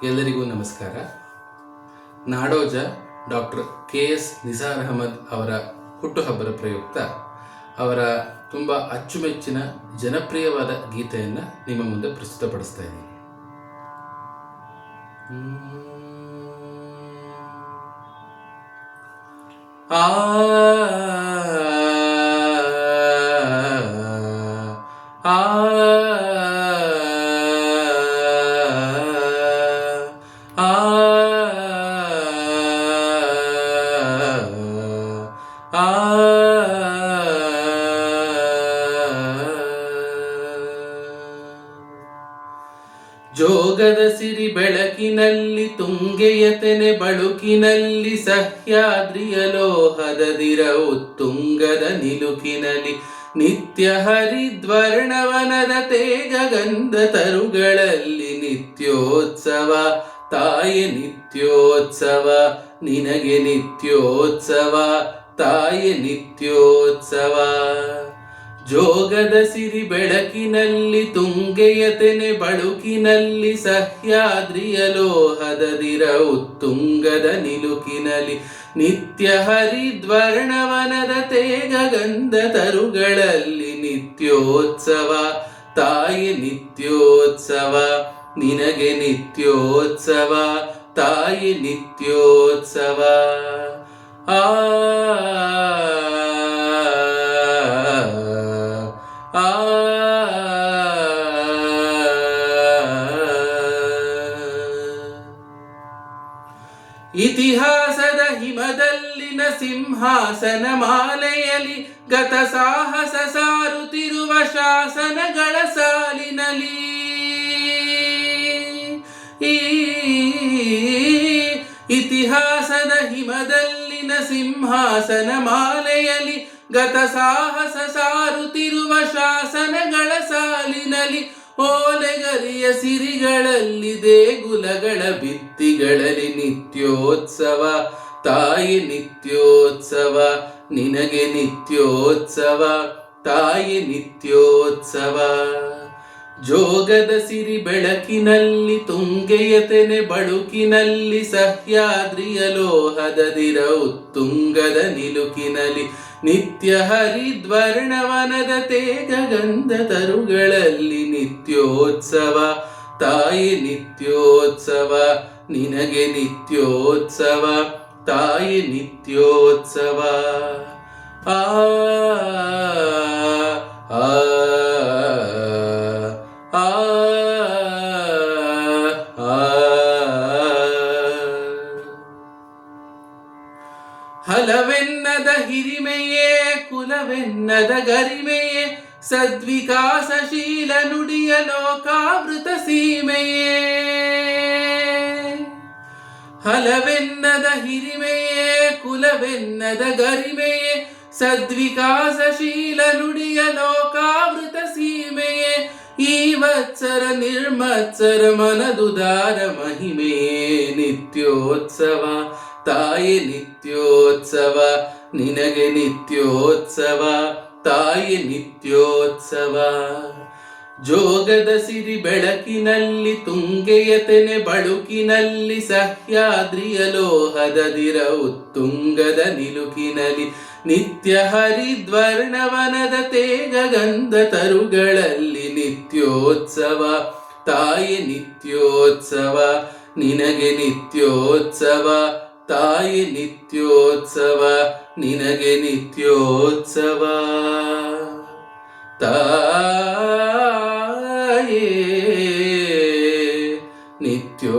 ಎಲ್ಲರಿಗೂ ನಮಸ್ಕಾರ. ನಾಡೋಜ doctor KS Nisar Ahmed ಅವರ ಹುಟ್ಟುಹಬ್ಬದ ಪ್ರಯುಕ್ತ ಅವರ ತುಂಬ ಅಚ್ಚುಮೆಚ್ಚಿನ ಜನಪ್ರಿಯವಾದ ಗೀತೆಯನ್ನು ನಿಮ್ಮ ಮುಂದೆ ಪ್ರಸ್ತುತಪಡಿಸ್ತಾ ಇದ್ದೀನಿ. ಜೋಗದ ಸಿರಿ ಬೆಳಕಿನಲ್ಲಿ ತುಂಗೆಯ ತೆನೆ ಬಳುಕಿನಲ್ಲಿ ಸಹ್ಯಾದ್ರಿಯ ಲೋಹದದಿರ ಉತ್ತುಂಗದ ನಿಲುಕಿನಲ್ಲಿ ನಿತ್ಯ ಹರಿದ್ವರ್ಣವನದ ತೇಗ ಗಂಧ ತರುಗಳಲ್ಲಿ ನಿತ್ಯೋತ್ಸವ ತಾಯಿ ನಿತ್ಯೋತ್ಸವ ನಿನಗೆ ನಿತ್ಯೋತ್ಸವ ತಾಯಿ ನಿತ್ಯೋತ್ಸವ. ಜೋಗದ ಸಿರಿ ಬೆಳಕಿನಲ್ಲಿ ತುಂಗೆಯ ತೆನೆ ಬಳುಕಿನಲ್ಲಿ ಸಹ್ಯಾದ್ರಿಯ ಲೋಹದದಿರ ಉತ್ತುಂಗದ ನಿಲುಕಿನಲ್ಲಿ ನಿತ್ಯ ಹರಿದ್ವರ್ಣವನದ ತೇಗ ಗಂಧ ತರುಗಳಲ್ಲಿ ನಿತ್ಯೋತ್ಸವ ತಾಯಿ ನಿತ್ಯೋತ್ಸವ ನಿನಗೆ ನಿತ್ಯೋತ್ಸವ ತಾಯಿ ನಿತ್ಯೋತ್ಸವ. ಇತಿಹಾಸದ ಹಿಮದಲ್ಲಿನ ಸಿಂಹಾಸನ ಮಾಲೆಯಲ್ಲಿ ಗತ ಸಾಹಸ ಸಾರುತ್ತಿರುವ ಶಾಸನಗಳ ಸಾಲಿನಲ್ಲಿ ಇತಿಹಾಸದ ಹಿಮದಲ್ಲಿನ ಸಿಂಹಾಸನ ಮಾಲೆಯಲ್ಲಿ ಗತ ಸಾಹಸ ಸಾರುತ್ತಿರುವ ಶಾಸನಗಳ ಸಾಲಿನಲ್ಲಿ ಓಲೆಗರಿಯ ಸಿರಿಗಳಲ್ಲಿ ದೇಗುಲಗಳ ಭಿತ್ತಿಗಳಲ್ಲಿ ನಿತ್ಯೋತ್ಸವ ತಾಯಿ ನಿತ್ಯೋತ್ಸವ ನಿನಗೆ ನಿತ್ಯೋತ್ಸವ ತಾಯಿ ನಿತ್ಯೋತ್ಸವ. ಜೋಗದ ಸಿರಿ ಬೆಳಕಿನಲ್ಲಿ ತುಂಗೆಯ ತೆನೆ ಬಳುಕಿನಲ್ಲಿ ಸಹ್ಯಾದ್ರಿಯ ಲೋಹದದಿರ ಉತ್ತುಂಗದ ನಿಲುಕಿನಲ್ಲಿ ನಿತ್ಯ ಹರಿದ್ವರ್ಣವನದ ತೇಗ ಗಂಧ ತರುಗಳಲ್ಲಿ ನಿತ್ಯೋತ್ಸವ ತಾಯಿ ನಿತ್ಯೋತ್ಸವ ನಿನಗೆ ನಿತ್ಯೋತ್ಸವ ತಾಯಿ ನಿತ್ಯೋತ್ಸವ. ಆ ಹಲವೆನ್ನದ ಹಿರಿಮೆಯೇ ಕುಲವೆನ್ನದ ಗರಿಮೆಯೇ ಸದ್ವಿಕಾಸಶೀಲ ನುಡಿಯ ಲೋಕಾವೃತ ಸೀಮೆಯೇ. ಹಲವೆನ್ನದ ಹಿರಿಮೆಯೇ ಕುಲವೆನ್ನದ ಗರಿಮೆಯೇ ಸದ್ವಿಕಾಸಶೀಲ ನುಡಿಯ ಲೋಕಾವೃತ ಸೀಮೆಯೇ. ಈ ವತ್ಸರ ನಿರ್ಮತ್ಸರ ಮನದುದಾರ ಮಹಿಮೆಯೇ ನಿತ್ಯೋತ್ಸವ ತಾಯಿ ನಿತ್ಯೋತ್ಸವ ನಿನಗೆ ನಿತ್ಯೋತ್ಸವ ತಾಯಿ ನಿತ್ಯೋತ್ಸವ. ಜೋಗದ ಸಿರಿ ಬೆಳಕಿನಲ್ಲಿ ತುಂಗೆಯ ತೆನೆ ಬಳುಕಿನಲ್ಲಿ ಸಹ್ಯಾದ್ರಿಯ ಲೋಹದದಿರ ಉತ್ತುಂಗದ ನಿಲುಕಿನಲ್ಲಿ ನಿತ್ಯ ಹರಿದ್ವರ್ಣವನದ ತೇಗ ಗಂಧ ತರುಗಳಲ್ಲಿ ನಿತ್ಯೋತ್ಸವ ತಾಯಿ ನಿತ್ಯೋತ್ಸವ ನಿನಗೆ ನಿತ್ಯೋತ್ಸವ ತಾಯಿ ನಿತ್ಯೋತ್ಸವ ನಿನಗೆ ನಿತ್ಯೋತ್ಸವ ತಾಯೇ ನಿತ್ಯೋತ್ಸವ.